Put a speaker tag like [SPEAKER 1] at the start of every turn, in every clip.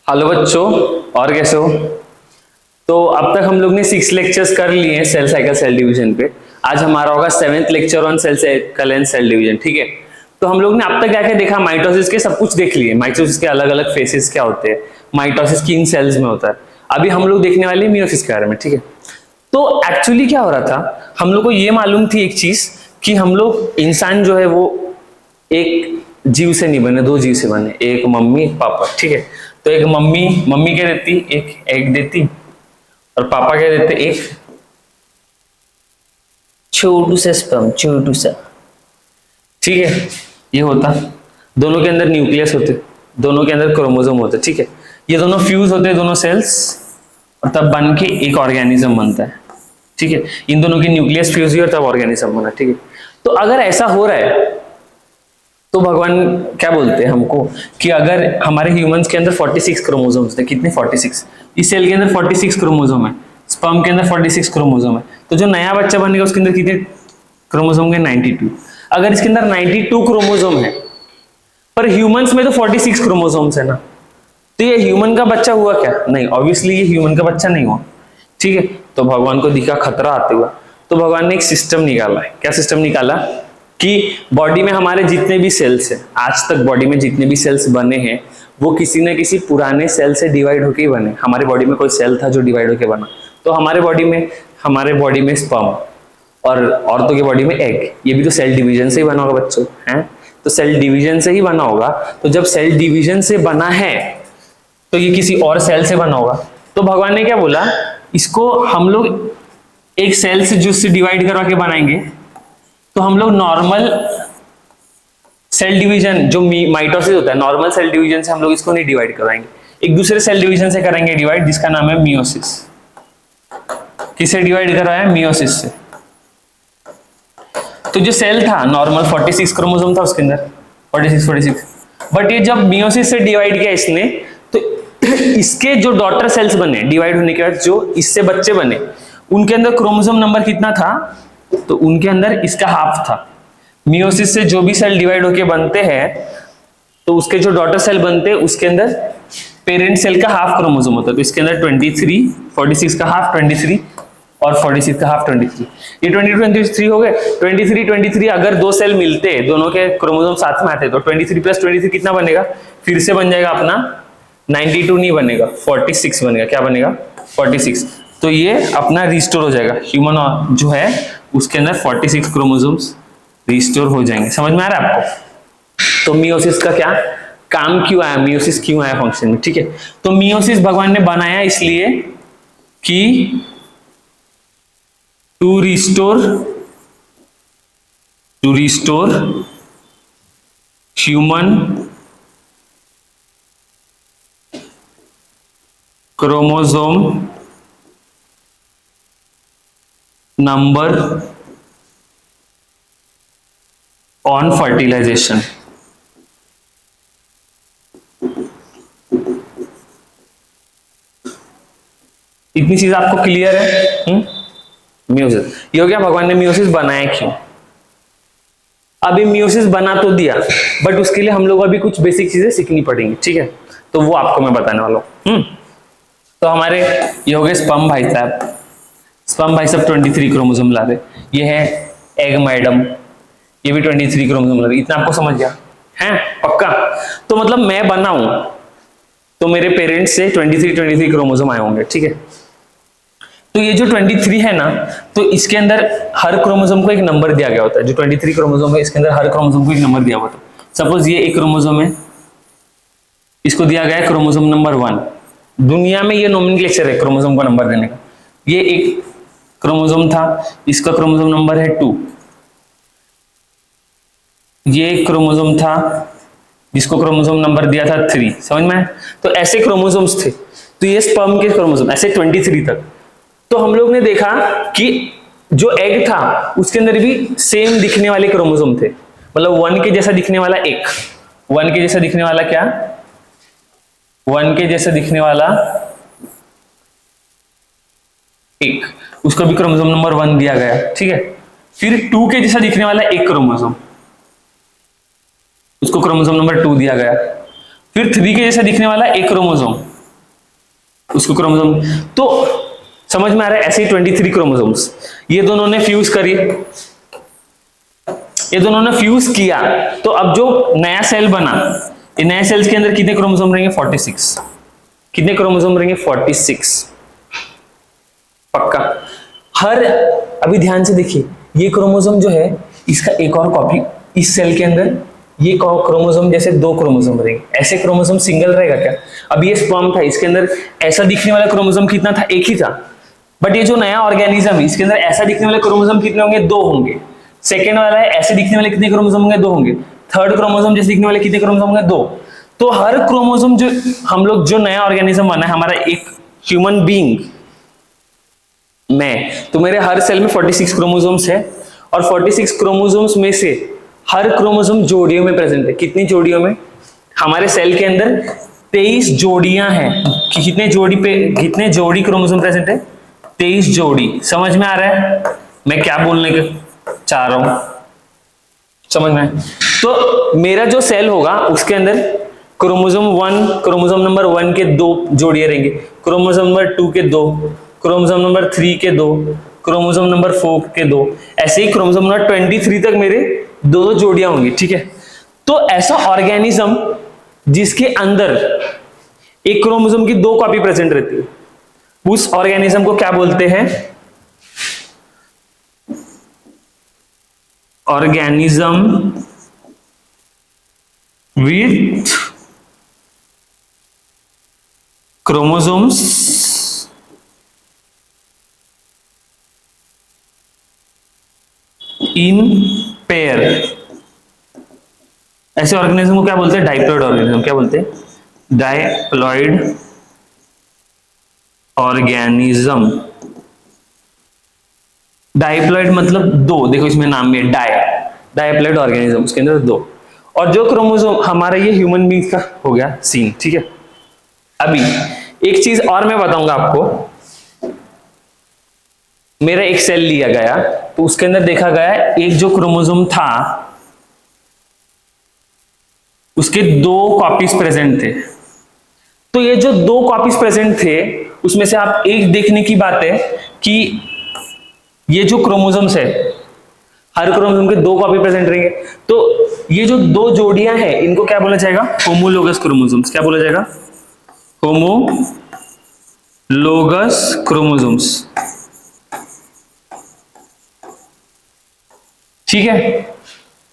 [SPEAKER 1] Hello बच्चों, और कैसे हो? तो अब तक हम लोग ने 6 लेक्चर्स कर लिए हैं सेल साइकिल सेल डिवीजन पे। आज हमारा होगा 7th lecture on cell cycle and cell division. ठीक है, तो हम लोग ने अब तक क्या क्या देखा? माइटोसिस के सब कुछ देख लिए। माइटोसिस के अलग अलग फेसेस क्या होते हैं, माइटोसिस किन सेल्स में होता है। अभी हम लोग देखने वाले मियोसिस के बारे में। ठीक है, तो एक्चुअली क्या हो रहा था, हम लोग को ये मालूम थी एक चीज कि हम लोग इंसान जो है वो एक जीव से नहीं बने, दो जीव से बने, एक मम्मी एक पापा। ठीक है, तो एक मम्मी क्या देती, एक एग देती, और पापा क्या देते, एक छोटू सा स्पर्म, छोटू सा। ठीक है, ये होता। दोनों के अंदर न्यूक्लियस होते, दोनों के अंदर क्रोमोसोम होते। ठीक है, ये दोनों फ्यूज होते हैं, दोनों सेल्स, और तब बन के एक ऑर्गेनिज्म बनता है। ठीक है, इन दोनों की न्यूक्लियस फ्यूज हुई और तब ऑर्गेनिज्म बना। ठीक है, तो अगर ऐसा हो रहा है तो भगवान क्या बोलते हैं हमको कि अगर हमारे ह्यूमंस के अंदर 46 क्रोमोसोम्स थे, कितने? 46। इस सेल के अंदर 46 क्रोमोसोम है, स्पर्म के अंदर 46 क्रोमोसोम है, तो जो नया बच्चा बनेगा उसके अंदर कितने क्रोमोसोम के? 92। अगर इसके अंदर 92 क्रोमोसोम है, पर ह्यूमंस में तो 46 क्रोमोसोम्स है ना, तो ये ह्यूमन का बच्चा हुआ क्या? नहीं, ऑब्वियसली ये ह्यूमन का बच्चा नहीं हुआ। ठीक है, तो भगवान को दिखा खतरा आते हुआ, तो भगवान ने एक सिस्टम निकाला है। क्या सिस्टम निकाला? कि बॉडी में हमारे जितने भी सेल्स हैं, आज तक बॉडी में जितने भी सेल्स बने हैं वो किसी न किसी पुराने सेल से डिवाइड होके ही बने। हमारे बॉडी में कोई सेल था जो डिवाइड होके बना, तो हमारे बॉडी में स्पर्म, और औरतों की बॉडी में एग, ये भी तो सेल डिवीजन से ही बना होगा बच्चों, हैं? तो सेल डिवीजन से ही बना होगा। तो जब सेल डिवीजन से बना है तो ये किसी और सेल से बना होगा। तो भगवान ने क्या बोला, इसको हम लोग एक सेल से जिससे डिवाइड करवा के बनाएंगे, तो हम लोग नॉर्मल सेल डिवीजन जो माइटोसिस होता है, नॉर्मल सेल डिवीजन से हम लोग इसको नहीं डिवाइड कराएंगे, एक दूसरे सेल डिवीजन से करेंगे डिवाइड, जिसका नाम है मियोसिस। किसे डिवाइड करवाया? मियोसिस से। तो जो सेल था नॉर्मल 46 क्रोमोसोम था उसके अंदर, 46, बट ये जब मियोसिस से डिवाइड किया इसने, तो इसके जो डॉटर सेल्स बने डिवाइड होने के बाद, जो इससे बच्चे बने, उनके अंदर क्रोमोसोम नंबर कितना था? तो उनके अंदर इसका हाफ था। मियोसिस से जो भी सेल डिवाइड होके बनते हैं, तो उसके जो डॉटर सेल बनते हैं उसके अंदर पेरेंट सेल का हाफ क्रोमोसोम होता है। तो इसके अंदर 23, 46 का हाफ 23 और 46 का हाफ 23। ये 23 हो गए। 23 अगर दो सेल मिलते, दोनों के क्रोमोसोम साथ में आते, तो 23 प्लस 23 कितना बनेगा? फिर से बन जाएगा अपना 92 नहीं बनेगा, 46 बनेगा। क्या बनेगा? 46। तो ये अपना रिस्टोर हो जाएगा, ह्यूमन जो है उसके अंदर 46 क्रोमोसोम्स रिस्टोर हो जाएंगे। समझ में आ रहा है आपको? तो मियोसिस का क्या काम, क्यों आया मियोसिस, क्यों आया फंक्शन में? ठीक है, तो मियोसिस भगवान ने बनाया इसलिए कि to restore human chromosome number on fertilization. इतनी चीज आपको क्लियर है? मियोसिस ये हो गया, भगवान ने मियोसिस बनाया क्यों। अभी मियोसिस बना तो दिया, बट उसके लिए हम लोग अभी कुछ बेसिक चीजें सीखनी पड़ेंगी। ठीक है, तो वो आपको मैं बताने वाला हूं। तो हमारे ये हो गए स्पर्म भाई साहब। स्पर्म भाई साहब 23 क्रोमोसोम ला दे। ये है एग मैडम, ये भी 23 क्रोमोसोम ला दे। इतना आपको समझ गया है? पक्का? तो मतलब मैं बना हूं तो मेरे पेरेंट्स से 23 क्रोमोसोम आए होंगे। ठीक है, तो ये जो 23 है ना, तो इसके अंदर हर क्रोमोसोम को एक नंबर दिया गया होता है। जो 23 क्रोमोसोम है इसके अंदर हर क्रोमोसोम को एक नंबर दिया हुआ था। सपोज ये एक क्रोमोसोम है, इसको दिया गया है क्रोमोसोम नंबर 1। दुनिया में ये नोमेनक्लेचर है क्रोमोसोम का नंबर देने का। ये एक क्रोमोसोम था, इसका क्रोमोसोम नंबर है 2। ये एक क्रोमोसोम था जिसको क्रोमोसोम नंबर दिया था 3। समझ में आया? तो ऐसे क्रोमोसोम्स थे। तो ये स्पर्म के क्रोमोसोम ऐसे 23 तक। तो हम लोग ने देखा कि जो एग था उसके अंदर भी सेम दिखने वाले क्रोमोसोम थे, मतलब 1 के जैसा दिखने वाला एक, 1 के जैसा दिखने वाला क्या, 1 के जैसा दिखने वाला एक, उसको भी क्रोमोसोम नंबर 1 दिया गया। ठीक है, फिर 2 के जैसा दिखने वाला एक क्रोमोसोम, उसको क्रोमोसोम नंबर 2 दिया गया। फिर 3 के जैसा दिखने वाला एक क्रोमोसोम, उसको क्रोमोसोम, तो समझ में आ रहा है, ऐसे ही 23 क्रोमोसोम्स, ये दोनों ने फ्यूज करी, ये दोनों ने फ्यूज किया, तो अब जो नया सेल बना, ये नए सेल्स के अंदर कितने क्रोमोसोम रहेंगे? 46। कितने क्रोमोसोम रहेंगे? 46 पक्का। हर, अभी ध्यान से देखिए, ये क्रोमोसोम जो है इसका एक और कॉपी इस सेल के अंदर, ये क्रोमोसोम जैसे 2 क्रोमोसोम रहेंगे, ऐसे क्रोमोसोम सिंगल रहेगा क्या? अभी ये स्पर्म था, इसके अंदर ऐसा दिखने वाला क्रोमोसोम कितना था? एक ही था। बट ये जो नया ऑर्गेनिज्म है, इसके अंदर ऐसा दिखने वाले क्रोमोसोम कितने होंगे? 2 होंगे। सेकेंड वाला है, ऐसे दिखने वाले कितने क्रोमोसोम होंगे? 2 होंगे। थर्ड क्रोमोसोम जैसे दिखने वाले कितने क्रोमोसोम होंगे? 2। तो हर क्रोमोसोम, जो हम लोग जो नया ऑर्गेनिज्म बना है, हमारा एक ह्यूमन बीइंग में, तो मेरे हर सेल में 46 क्रोमोसोम्स है, और 46 क्रोमोसोम्स में से हर क्रोमोसोम जोड़ियों में प्रेजेंट है। कितनी जोड़ियों में? हमारे सेल के अंदर 23 जोड़ियां हैं। कितने जोड़ी पे, कितने जोड़ी क्रोमोसोम प्रेजेंट है? 23 जोड़ी। समझ में आ रहा है मैं क्या बोलने का चाह रहा हूं? समझ में? तो मेरा जो सेल होगा उसके अंदर क्रोमोसोम 1, क्रोमोसोम नंबर 1 के 2 जोड़ियां रहेंगे, क्रोमोसोम नंबर 2 के 2, क्रोमोसोम नंबर 3 के 2, क्रोमोसोम नंबर 4 के 2, ऐसे ही क्रोमोसोम नंबर 23 तक मेरे 2 जोड़ियां होंगी। ठीक है, तो ऐसा ऑर्गेनिज्म जिसके अंदर एक क्रोमोसोम की 2 कॉपी प्रेजेंट रहती है, उस ऑर्गेनिज्म को क्या बोलते हैं? Organism with chromosomes in pair. ऐसे ऑर्गेनिज्म को क्या बोलते हैं? Diploid organism. क्या बोलते हैं? Diploid organism. डाइप्लॉइड मतलब 2, देखो इसमें नाम में डाइप्लॉइड ऑर्गेनिज्म, उसके अंदर 2। और जो क्रोमोसोम हमारा, ये ह्यूमन बींग का हो गया सीन। ठीक है, अभी एक चीज और मैं बताऊंगा आपको। मेरा एक सेल लिया गया, तो उसके अंदर देखा गया एक जो क्रोमोसोम था उसके 2 कॉपीज प्रेजेंट थे। तो ये जो 2 कॉपीज प्रेजेंट थे, उसमें से आप एक देखने की बात है कि ये जो क्रोमोसोम्स है, हर क्रोमोसोम के 2 कॉपी प्रेजेंट रहेंगे। तो ये जो 2 जोड़ियां हैं, इनको क्या बोला जाएगा? Homologous chromosomes. क्या बोला जाएगा? Homologous chromosomes. ठीक है,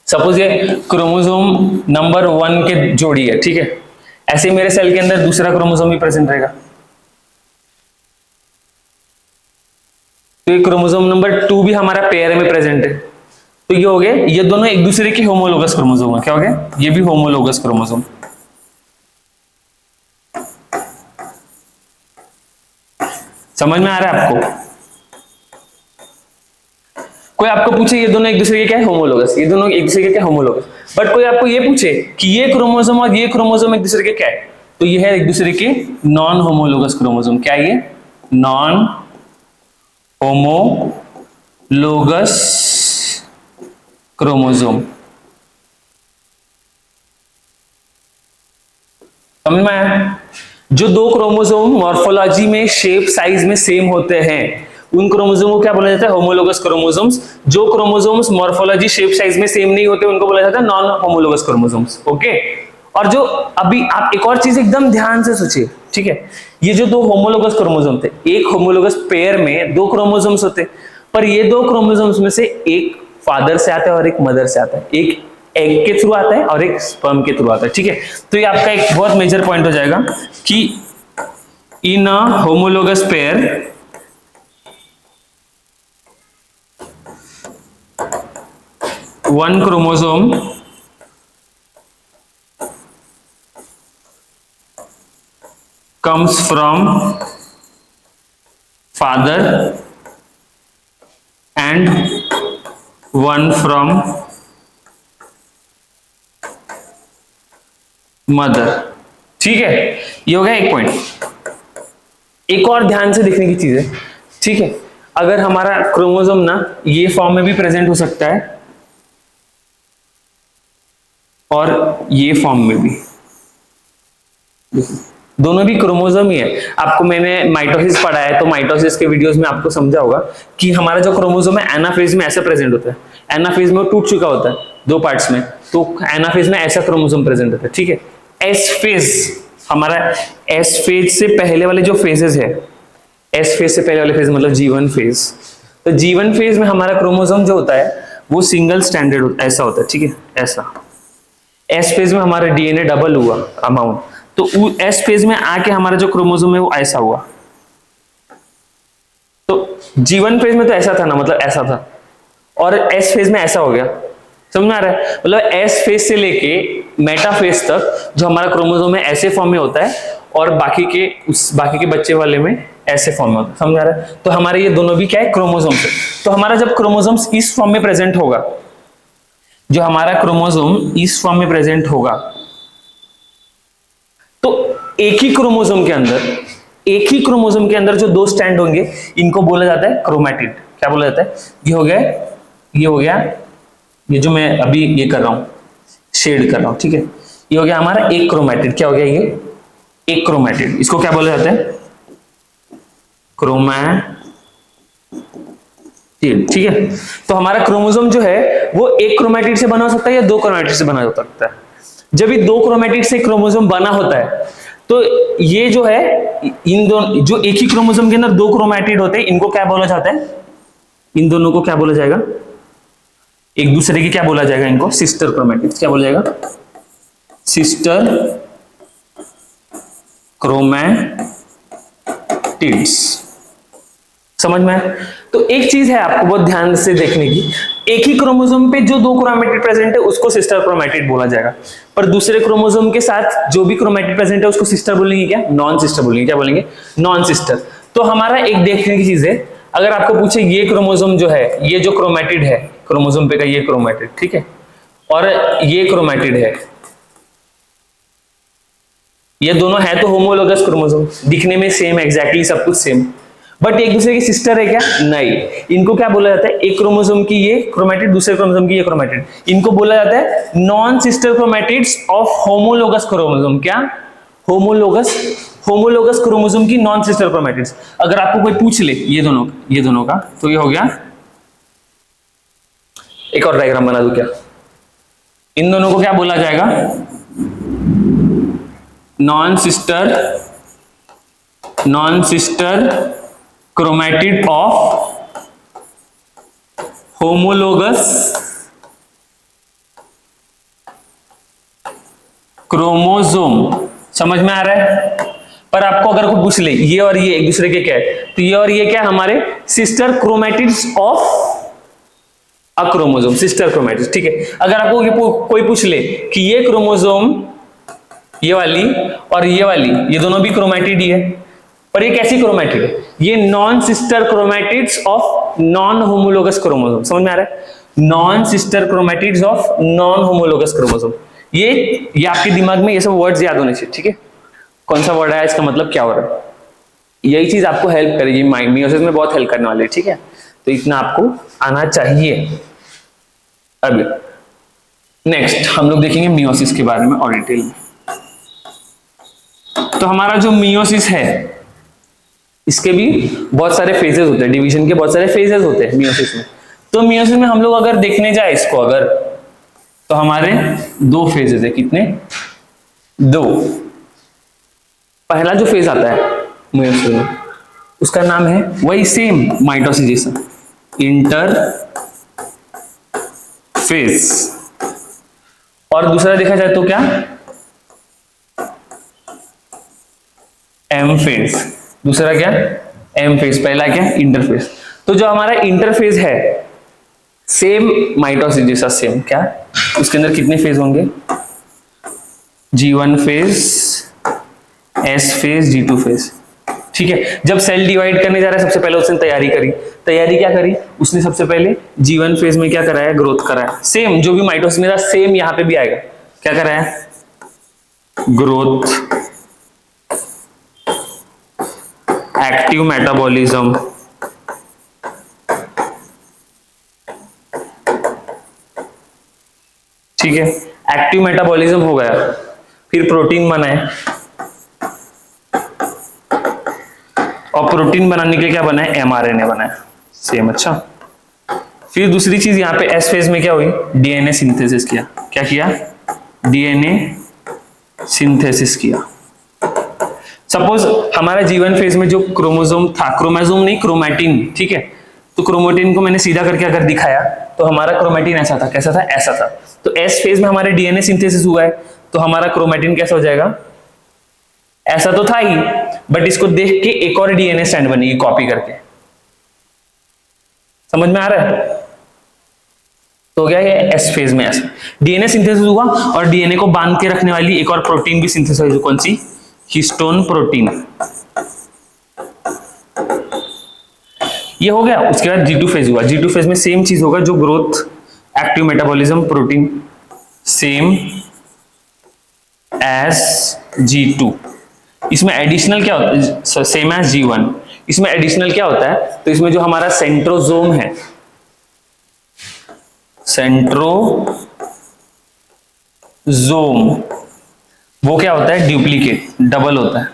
[SPEAKER 1] सपोज ये क्रोमोसोम नंबर 1 के जोड़ी है। ठीक है, ऐसे मेरे सेल के अंदर दूसरा क्रोमोसोम भी प्रेजेंट रहेगा, तो ये क्रोमोसोम नंबर 2 भी हमारा पेयर में प्रेजेंट है। तो ये हो गए, ये दोनों एक दूसरे के होमोलोगस क्रोमोसोम है। क्या हो गया? ये भी होमोलोगस क्रोमोसोम। समझ में आ रहा है आपको? कोई आपको पूछे ये दोनों एक दूसरे के क्या है? होमोलोगस। ये दोनों एक दूसरे के क्या? होमोलोगस। बट कोई आपको ये पूछे कि ये क्रोमोसोम और ये क्रोमोसोम एक दूसरे के क्या है, तो ये है एक दूसरे के नॉन होमोलोगस क्रोमोसोम। क्या है ये? Non homologous chromosome. समझ में आया? जो 2 क्रोमोसोम मॉर्फोलॉजी में, शेप, साइज में सेम होते हैं, उन क्रोमोसोम को क्या बोला जाता है? Homologous chromosomes. जो क्रोमोसोम्स मॉर्फोलॉजी, शेप, साइज में सेम नहीं होते, उनको बोला जाता है नॉन होमोलोगस क्रोमोसोम्स। ओके, और जो अभी आप एक और चीज एकदम ध्यान से सोचिए। ठीक है, ये जो 2 होमोलोगस क्रोमोसोम थे, एक होमोलोगस पेयर में 2 क्रोमोसोम्स होते, पर ये 2 क्रोमोसोम्स में से एक फादर से आता है और एक मदर से आता है, एक एग के थ्रू आता है और एक स्पर्म के थ्रू आता है। ठीक है, तो ये आपका एक बहुत मेजर पॉइंट हो जाएगा कि in a homologous pair one chromosome comes from father and one from mother. ठीक है, ये हो गया एक पॉइंट। एक और ध्यान से देखने की चीज है। ठीक है, अगर हमारा क्रोमोसोम ना ये फॉर्म में भी प्रेजेंट हो सकता है और ये फॉर्म में भी। दोनों भी क्रोमोसोम ही है। आपको मैंने माइटोसिस पढ़ा है, तो माइटोसिस के वीडियोस में आपको समझा होगा कि हमारा जो क्रोमोसोम है एनाफेज में ऐसा प्रेजेंट होता है। एनाफेज में वो टूट चुका होता है दो पार्ट्स में, तो एनाफेज में ऐसा क्रोमोसोम प्रेजेंट होता है, ठीक है। एस फेज, हमारा एस फेज से पहले वाले जो फेजेस है, एस फेज से पहले वाले फेज मतलब G1 फेज, तो G1 फेज में हमारा क्रोमोसोम जो होता है वो सिंगल स्टैंडर्ड ऐसा होता है, ठीक है, ऐसा। एस फेज में हमारा डीएनए डबल हुआ अमाउंट, तो एस फेज में आके हमारा जो क्रोमोसोम है वो ऐसा हुआ। तो G1 फेज में तो ऐसा था ना, मतलब ऐसा था, और एस फेज में ऐसा हो गया। समझ में आ रहा है? मतलब एस फेज से लेके मेटा फेज तक जो हमारा क्रोमोसोम है ऐसे फॉर्म में होता है, और बाकी के बच्चे वाले में ऐसे फॉर्म में होता है। समझ आ रहा है? तो हमारे ये दोनों भी क्या है, क्रोमोसोम्स है। तो हमारा जब क्रोमोसोम्स इस फॉर्म में प्रेजेंट होगा, जो हमारा क्रोमोसोम इस फॉर्म में प्रेजेंट होगा, तो एक ही क्रोमोसोम के अंदर जो दो स्टैंड होंगे इनको बोला जाता है क्रोमैटिड। क्या बोला जाता है? ये हो गया, ये जो मैं अभी ये कर रहा हूं, शेड कर रहा हूं, ठीक है, ये हो गया हमारा एक क्रोमैटिड। क्या हो गया ये? एक क्रोमैटिड। इसको क्या बोला जाता है? क्रोमैटिड, ठीक है। तो हमारा क्रोमोसोम जो है वो एक क्रोमैटिड से बना हो सकता है या दो क्रोमैटिड से बना हो सकता है। जब ये दो क्रोमैटिड से क्रोमोसोम बना होता है, तो ये जो है, इन दोनों जो एक ही क्रोमोसोम के अंदर दो क्रोमैटिड होते हैं, इनको क्या बोला जाता है? इन दोनों को क्या बोला जाएगा? एक दूसरे की क्या बोला जाएगा? इनको सिस्टर क्रोमैटिड्स। क्या बोला जाएगा? Sister chromatids. समझ में आया? तो एक चीज है आपको बहुत ध्यान से देखने की, एक ही क्रोमोसोम पे जो दो क्रोमैटिड प्रेजेंट है उसको सिस्टर क्रोमैटिड बोला जाएगा, पर दूसरे क्रोमोसोम के साथ जो भी क्रोमैटिड प्रेजेंट है उसको सिस्टर बोलेंगे क्या? नॉन सिस्टर बोलेंगे। क्या बोलेंगे? Non sister. तो हमारा एक देखने की चीज है, अगर आपको पूछे ये क्रोमोसोम जो है, ये जो क्रोमैटिड है क्रोमोसोम पे का, ये क्रोमैटिड, ठीक है, और ये क्रोमैटिड है, ये दोनों है तो होमोलोगस क्रोमोसोम, दिखने में सेम, एग्जैक्टली सब कुछ सेम, बट एक दूसरे की सिस्टर है क्या? नहीं। इनको क्या बोला जाता है? एक क्रोमोसोम की ये क्रोमैटिड, दूसरे क्रोमोसोम की ये क्रोमैटिड, इनको बोला जाता है non sister chromatids of homologous chromosome. क्या? होमोलोगस क्रोमोसोम की नॉन सिस्टर क्रोमैटिड्स। अगर आपको कोई पूछ ले ये दोनों का, तो ये हो गया, एक और डायग्राम बना दूं क्या? इन दोनों को क्या बोला जाएगा? Non sister chromatid of homologous chromosome. समझ में आ रहा है? पर आपको अगर कोई पूछ ले ये और ये एक दूसरे के क्या है, तो ये और ये क्या? हमारे sister chromatids of a chromosome, sister chromatids, ठीक है। अगर आपको कोई पूछ ले कि ये क्रोमोसोम, ये वाली और ये वाली, ये दोनों भी क्रोमैटिड ही है, पर ये कैसी क्रोमैटिड है? ये non sister chromatids of non homologous chromosome. समझ में आ रहा है? Non sister chromatids of non homologous chromosome. ये आपके दिमाग में ये सब वर्ड्स याद होने चाहिए, ठीक है। कौन सा वर्ड है, इसका मतलब क्या हो रहा है, यही चीज आपको हेल्प करेगी, मियोसिस में बहुत हेल्प करने वाली है, ठीक है। तो इतना आपको आना चाहिए। अब नेक्स्ट हम लोग देखेंगे मियोसिस के बारे में और डिटेल में। तो हमारा जो मियोसिस है, इसके भी बहुत सारे फेजेस होते हैं, डिवीजन के बहुत सारे फेजेस होते हैं मियोसिस में। तो मियोसिस में हम लोग अगर देखने जाए इसको अगर, तो हमारे दो फेजेस है। कितने? दो। पहला जो फेज आता है मियोसिस में, उसका नाम है वही सेम माइटोसिस जैसा, इंटरफेज। और दूसरा देखा जाए तो क्या? M phase. दूसरा क्या? M phase. पहला क्या? इंटरफेज। तो जो हमारा इंटरफेज है, सेम माइटोसिस जैसा सेम, क्या उसके अंदर कितने फेज होंगे? G1 phase, S phase, G2 phase, ठीक है। जब सेल डिवाइड करने जा रहा है, सबसे पहले उसने तैयारी क्या करी? उसने सबसे पहले G1 फेज में क्या कराया? ग्रोथ कराया। सेम जो भी माइटोसिस में था सेम यहां पे भी आएगा। क्या कराया? ग्रोथ, एक्टिव मेटाबॉलिज्म, ठीक है। एक्टिव मेटाबॉलिज्म हो गया, फिर प्रोटीन बनाए, और प्रोटीन बनाने के लिए क्या बना है, एमआरएनए बना है, सेम। अच्छा, फिर दूसरी चीज यहाँ पे एस फेज में क्या हुई, डीएनए सिंथेसिस किया। क्या किया, डीएनए सिंथेसिस किया। सपोज हमारा जीवन फेज में जो क्रोमोसोम था, क्रोमोसोम नहीं क्रोमैटिन, ठीक है, तो क्रोमैटिन को मैंने सीधा करके अगर दिखाया तो हमारा क्रोमैटिन ऐसा था, कैसा था, ऐसा था। तो एस फेज में हमारे डीएनए सिंथेसिस हुआ है, तो हमारा क्रोमैटिन कैसा हो जाएगा, ऐसा तो था ही, बट इसको देख के एक और डीएनए स्ट्रैंड बनेगी कॉपी करके। समझ में आ रहा है? तो क्या है, एस फेज में ऐसा डीएनए सिंथेसिस हुआ और डीएनए को बांध के रखने वाली एक और प्रोटीन भी सिंथेसिस हुई, कौन सी, हिस्टोन प्रोटीन। ये हो गया। उसके बाद G2 फेज हुआ। G2 फेज में सेम चीज होगा जो growth, active metabolism, protein, same as G2। इसमें एडिशनल क्या होता है, सेम एज G1। इसमें एडिशनल क्या होता है, तो इसमें जो हमारा सेंट्रोजोम है, सेंट्रोजोम, वो क्या होता है, डुप्लीकेट, डबल होता है।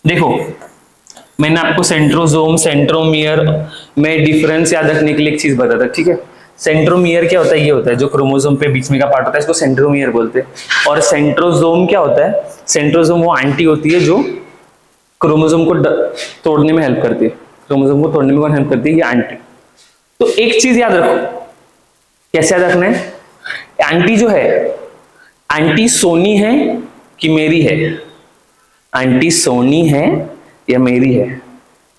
[SPEAKER 1] देखो मैंने आपको सेंट्रोजोम, सेंट्रोमियर में डिफरेंस याद रखने के लिए एक चीज बताता, ठीक है। सेंट्रोमियर क्या होता है, ये होता है जो क्रोमोसोम पे बीच में का पार्ट होता है, इसको सेंट्रोमियर बोलते हैं। और सेंट्रोजोम क्या होता है, सेंट्रोजोम वो आंटी होती है जो क्रोमोसोम को तोड़ने में हेल्प करती है। क्रोमोसोम को तोड़ने में कौन हेल्प करती है, ये आंटी। तो एक चीज याद रखो, कैसे याद रखना है, आंटी जो है, आंटी सोनी है कि मेरी है, आंटी सोनी है या मेरी है,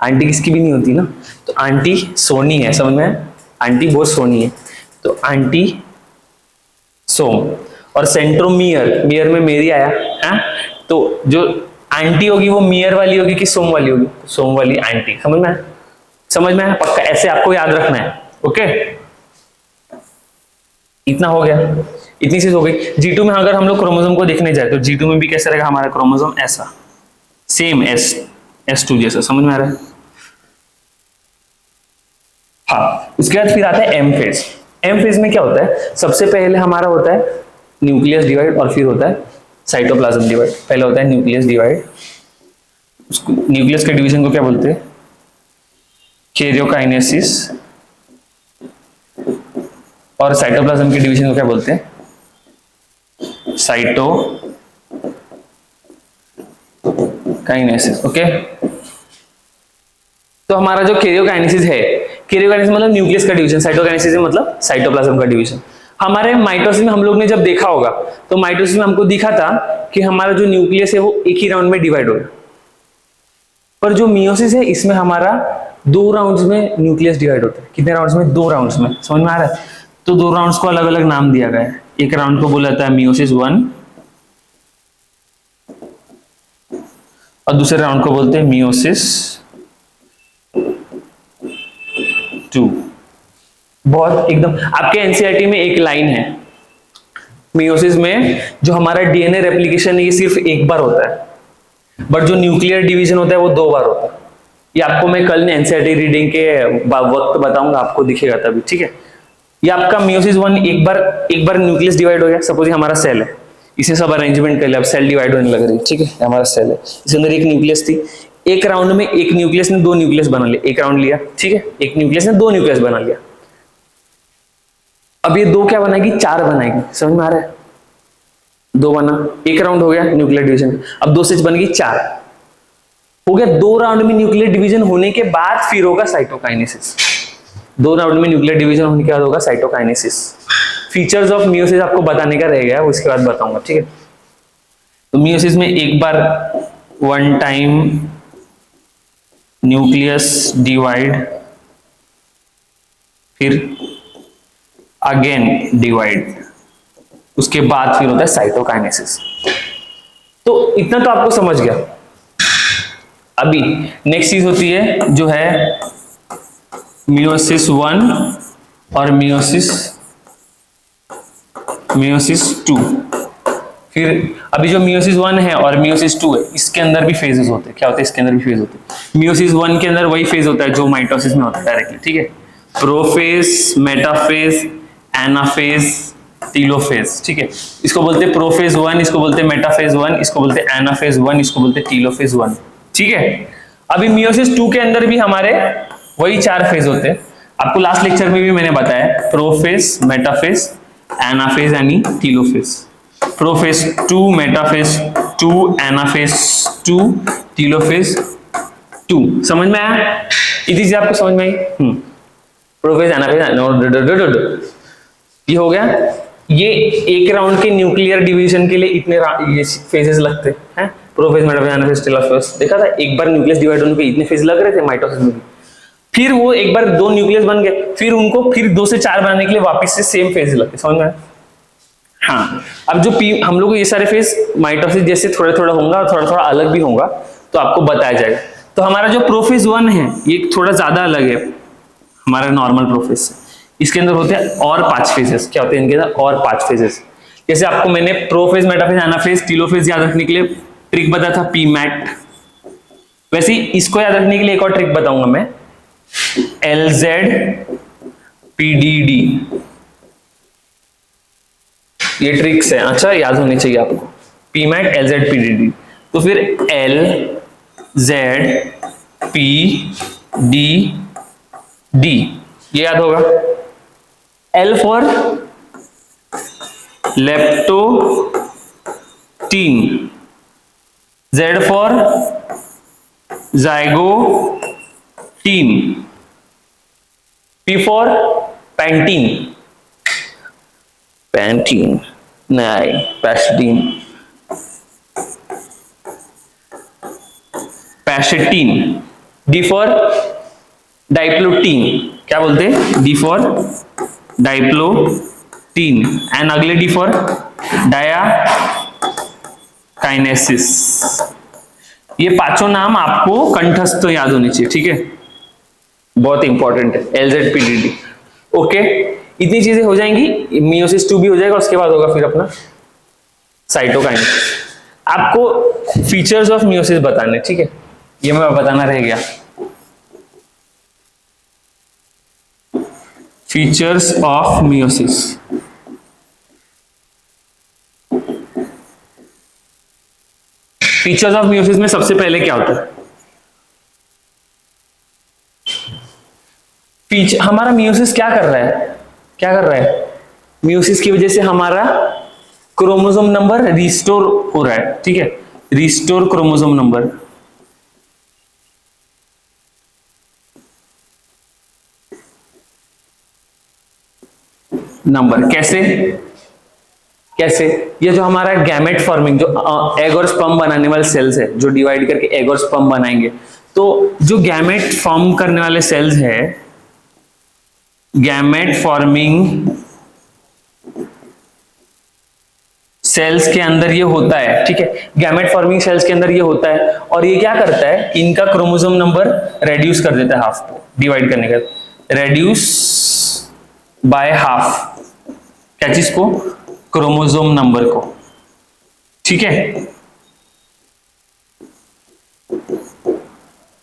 [SPEAKER 1] आंटी किसकी भी नहीं होती ना, तो आंटी सोनी है, समझ में, आंटी बहुत सोनी है, तो आंटी सोम। और सेंट्रोमियर, मियर में मेरी आया है, तो जो आंटी होगी वो मियर वाली होगी कि सोम वाली होगी, सोम वाली आंटी। समझ में, समझ में पक्का, ऐसे आपको याद रखना है। ओके, इतना हो गया, इतनी चीज हो गई। G2 में अगर हम लोग क्रोमोसोम को देखने जाए तो G2 में भी कैसा रहेगा हमारा क्रोमोसोम, ऐसा, सेम S2 जैसा। समझ में आ रहा है? हाँ, उसके बाद फिर आता है M फेज। M फेज में क्या होता है, सबसे पहले हमारा होता है न्यूक्लियस डिवाइड और फिर होता है साइटोप्लाज्म डिवाइड। पहले होता है न्यूक्लियस डिवाइड, न्यूक्लियस के डिवीजन को क्या बोलते हैं, कैरियोकाइनेसिस, और साइटोप्लाज्म के डिवीजन को क्या बोलते हैं, साइटोकाइनेसिस। ओके, तो हमारा जो कैरियोकाइनेसिस है, कैरियोकाइनेसिस मतलब न्यूक्लियस का डिवीजन, साइटोकाइनेसिस मतलब साइटोप्लाज्म का डिवीजन। हमारे माइटोसिस में हम लोग ने जब देखा होगा तो माइटोसिस में हमको दिखा था कि हमारा जो न्यूक्लियस है वो एक ही राउंड में डिवाइड हो गया, पर जो मियोसिस है इसमें हमारा 2 राउंड्स में न्यूक्लियस डिवाइड होता है। कितने राउंड्स में, 2 राउंड्स में। समझ में आ रहा है? तो 2 राउंड्स को अलग अलग नाम दिया गया है। एक राउंड को बोला जाता है मियोसिस 1 और दूसरे राउंड को बोलते हैं मियोसिस 2। बहुत एकदम आपके एनसीईआरटी में एक लाइन है, मियोसिस में जो हमारा डीएनए रेप्लिकेशन है ये सिर्फ एक बार होता है, बट जो न्यूक्लियर डिवीजन होता है वो 2 बार होता है। ये आपको मैं कल एनसीईआरटी रीडिंग के वक्त बताऊंगा, आपको दिखेगा तभी, ठीक है। ये आपका मियोसिस 1 एक बार न्यूक्लियस डिवाइड हो गया। सपोज हमारा सेल है, इसे सब अरेंजमेंट कर लिया, अब सेल डिवाइड होने लग रही है, ठीक है। हमारा सेल है, इसके अंदर एक न्यूक्लियस थी, एक राउंड में एक न्यूक्लियस ने 2 न्यूक्लियस बना लिया, एक राउंड लिया, ठीक है, एक न्यूक्लियस ने 2 न्यूक्लियस बना लिया। अब ये 2 क्या बनाएगी, 4 बनाएगी। समझ में आ रहा है? 2 बना, एक राउंड हो गया न्यूक्लियर डिवीजन, अब 2 से बन गई 4 हो गया। 2 राउंड में न्यूक्लियर डिवीजन होने के बाद फिर होगा साइटोकाइनेसिस। 2 राउंड में न्यूक्लियर डिवीजन होने के बाद होगा साइटोकाइनेसिस। फीचर्स ऑफ मियोसिस आपको बताने का रह गया, उसके बाद बताऊंगा, ठीक है। तो मियोसिस में एक बार 1 टाइम न्यूक्लियस डिवाइड, फिर अगेन डिवाइड, उसके बाद फिर होता है साइटोकाइनेसिस। तो इतना तो आपको समझ गया। अभी नेक्स्ट चीज होती है जो है मियोसिस 1 और मियोसिस 2। फिर अभी जो मियोसिस 1 है और मियोसिस 2 है, इसके अंदर भी फेजेस होते हैं। क्या होता है, इसके अंदर भी फेज होते हैं। मियोसिस 1 के अंदर वही फेज होता है जो माइटोसिस में होता है डायरेक्टली, ठीक है। प्रोफेज, मेटाफेज, एनाफेज, टीलोफेज, ठीक है। इसको बोलते हैं प्रोफेज 1, इसको बोलते हैं मेटाफेज 1, इसको बोलते हैं एनाफेज 1, इसको बोलते हैं टीलोफेज 1, ठीक है। अभी मियोसिस 2 के अंदर भी हमारे वही 4 फेज होते हैं। आपको लास्ट लेक्चर में भी मैंने बताया, प्रोफेज, मेटाफेज, एनाफेज यानी telophase. Prophase 2, metaphase 2, anaphase 2, telophase 2। समझ में आया? इतनी चीज आपको समझ में आई? प्रोफेज, एनाफेज, ये हो गया। ये एक राउंड के न्यूक्लियर डिवीजन के लिए इतने ये फेजेस लगते हैं, प्रोफेज, मेटाफेज, एनाफेज, टीलोफेज। देखा था एक बार न्यूक्लियस डिवाइड होने पे इतने फेज लग रहे थे माइटोसिस में भी। फिर वो एक बार 2 न्यूक्लियस बन गए, फिर उनको फिर 2 से 4 बनाने के लिए वापस से सेम फेज लगते। समझ में? हाँ। अब जो हम लोग को ये सारे फेज माइटोसिस जैसे थोड़ा थोड़ा होगा और थोड़ा थोड़ा अलग भी होगा, तो आपको बताया जाएगा। तो हमारा जो प्रोफेज 1 है ये थोड़ा ज्यादा अलग है हमारा नॉर्मल प्रोफेज से। इसके अंदर होते हैं और 5 फेजेस। क्या होते हैं इनके अंदर? और 5 फेजेस। जैसे आपको मैंने प्रोफेज, मेटाफेज, एनाफेज, टीलोफेज याद रखने के लिए ट्रिक बताया था, पीमैट। वैसे ही इसको याद रखने के लिए एक और ट्रिक बताऊंगा मैं, LZ PDD। ये ट्रिक्स है, अच्छा याद होनी चाहिए आपको, पीमैट, LZ PDD। तो फिर LZ PDD ये याद होगा। L for leptotene, Z for zygotene, P for pantene, pantene नहीं पैस्टीन, पैसेटीन, D फॉर डाइप्लोटीन। क्या बोलते हैं? D for diplotene. एंड अगले D फॉर डायाकाइनेसिस। ये पांचों नाम आपको कंठस्थ याद होनी चाहिए, ठीक है? बहुत इंपॉर्टेंट है LZ PDD। ओके, इतनी चीजें हो जाएंगी, मियोसिस 2 भी हो जाएगा, उसके बाद होगा फिर अपना साइटोकाइन। आपको फीचर्स ऑफ मियोसिस बताने, ठीक है? ये मैं बताना रह गया। Features of meiosis. Features of meiosis में सबसे पहले क्या होता है? हमारा मियोसिस क्या कर रहा है? क्या कर रहा है? मियोसिस की वजह से हमारा क्रोमोसोम नंबर रिस्टोर हो रहा है, ठीक है? Restore chromosome number. कैसे? कैसे? ये जो हमारा गैमेट फॉर्मिंग, जो एग और स्पर्म बनाने वाले सेल्स है, जो डिवाइड करके एग और स्पर्म बनाएंगे, तो जो गैमेट फॉर्म करने वाले सेल्स है, गैमेट फॉर्मिंग सेल्स के अंदर ये होता है, ठीक है? गैमेट फॉर्मिंग सेल्स के अंदर ये होता है, और ये क्या करता है? इनका क्रोमोसोम नंबर रेड्यूस कर देता है हाफ को, डिवाइड करने का, रेड्यूस बाय हाफ। क्या चीज को? क्रोमोसोम नंबर को, ठीक है?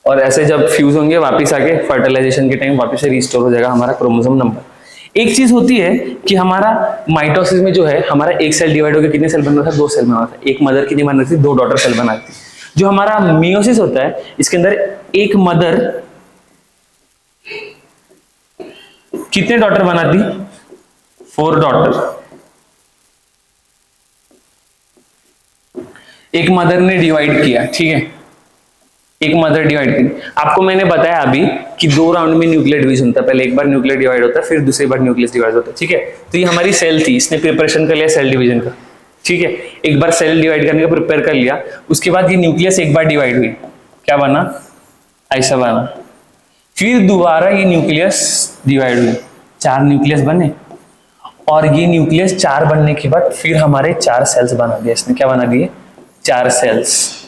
[SPEAKER 1] और ऐसे जब फ्यूज होंगे वापस आके फर्टिलाइजेशन के टाइम वापस से रिस्टोर हो जाएगा हमारा क्रोमोसोम नंबर। एक चीज होती है कि हमारा माइटोसिस में जो है, हमारा एक सेल डिवाइड होकर कितने सेल बन रहा था? 2 सेल बन रहा था। एक मदर कितनी बन रही थी? 2 डॉटर सेल बनाती थी। जो हमारा मियोसिस होता है, इसके अंदर एक मदर कितने डॉटर बनाती? 4 डॉटर। एक मदर ने डिवाइड किया, ठीक है? एक मदर डिवाइड की। आपको मैंने बताया अभी कि 2 राउंड में न्यूक्लियर डिवीजन होता है, पहले एक बार न्यूक्लियर डिवाइड होता है, फिर दूसरी बार न्यूक्लियस डिवाइड होता है, ठीक है? तो ये हमारी सेल थी, इसने प्रिपरेशन कर लिया सेल डिवीजन का, ठीक है? एक बार सेल डिवाइड करने का प्रिपेयर कर लिया, उसके बाद ये न्यूक्लियस एक बार डिवाइड हुई, क्या बना? ऐसा बना। फिर दोबारा ये न्यूक्लियस डिवाइड हुई, 4 न्यूक्लियस बने, और ये न्यूक्लियस 4 बनने के बाद फिर हमारे 4 सेल्स बना दिए इसने। क्या बना दिए? 4 सेल्स।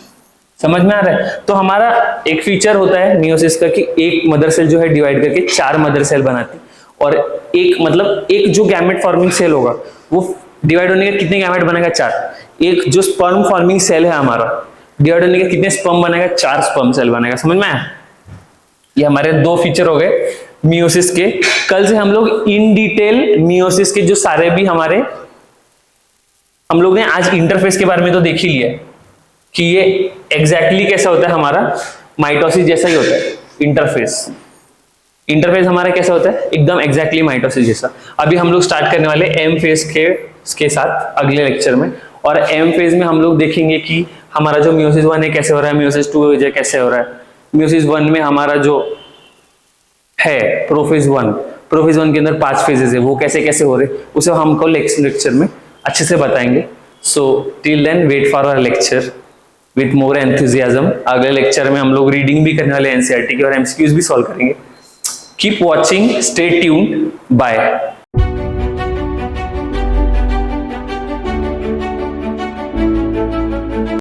[SPEAKER 1] समझ में आ रहा है? तो हमारा एक फीचर होता है मियोसिस का कि एक मदर सेल जो है डिवाइड करके 4 मदर सेल बनाती, और एक मतलब एक जो गैमेट फॉर्मिंग सेल होगा वो डिवाइड होने के कितने गैमेट बनेगा? 4। एक जो स्पर्म फॉर्मिंग सेल है हमारा, डिवाइड होने के कितने स्पर्म बनेगा? 4 स्पर्म सेल बनेगा। समझ में आया? ये हमारे 2 फीचर हो गए मियोसिस के। कल से हम लोग इन डिटेल मियोसिस के जो सारे भी हमारे, हम लोग ने आज इंटरफेस के बारे में तो देख ही लिया, कि ये एग्जैक्टली कैसा होता है, हमारा माइटोसिस जैसा ही होता है। इंटरफेस हमारा कैसा होता है, एकदम एग्जैक्टली माइटोसिस जैसा। अभी हम लोग स्टार्ट करने वाले एम फेज के साथ अगले लेक्चर में, और एम फेज में हम लोग देखेंगे कि हमारा जो म्यूसिस 1 है कैसे हो रहा है, म्यूसिस 2 कैसे हो रहा है। म्यूसिस 1 में हमारा जो है प्रोफेज 1 के अंदर 5 फेजेस है, वो कैसे कैसे हो रहे, उसे हमको लेक्चर में अच्छे से बताएंगे। So till then wait for our lecture with more enthusiasm. अगले लेक्चर में हम लोग रीडिंग भी करने वाले एनसीईआरटी की और एमसीक्यूज भी सॉल्व करेंगे। Keep watching, stay tuned, bye.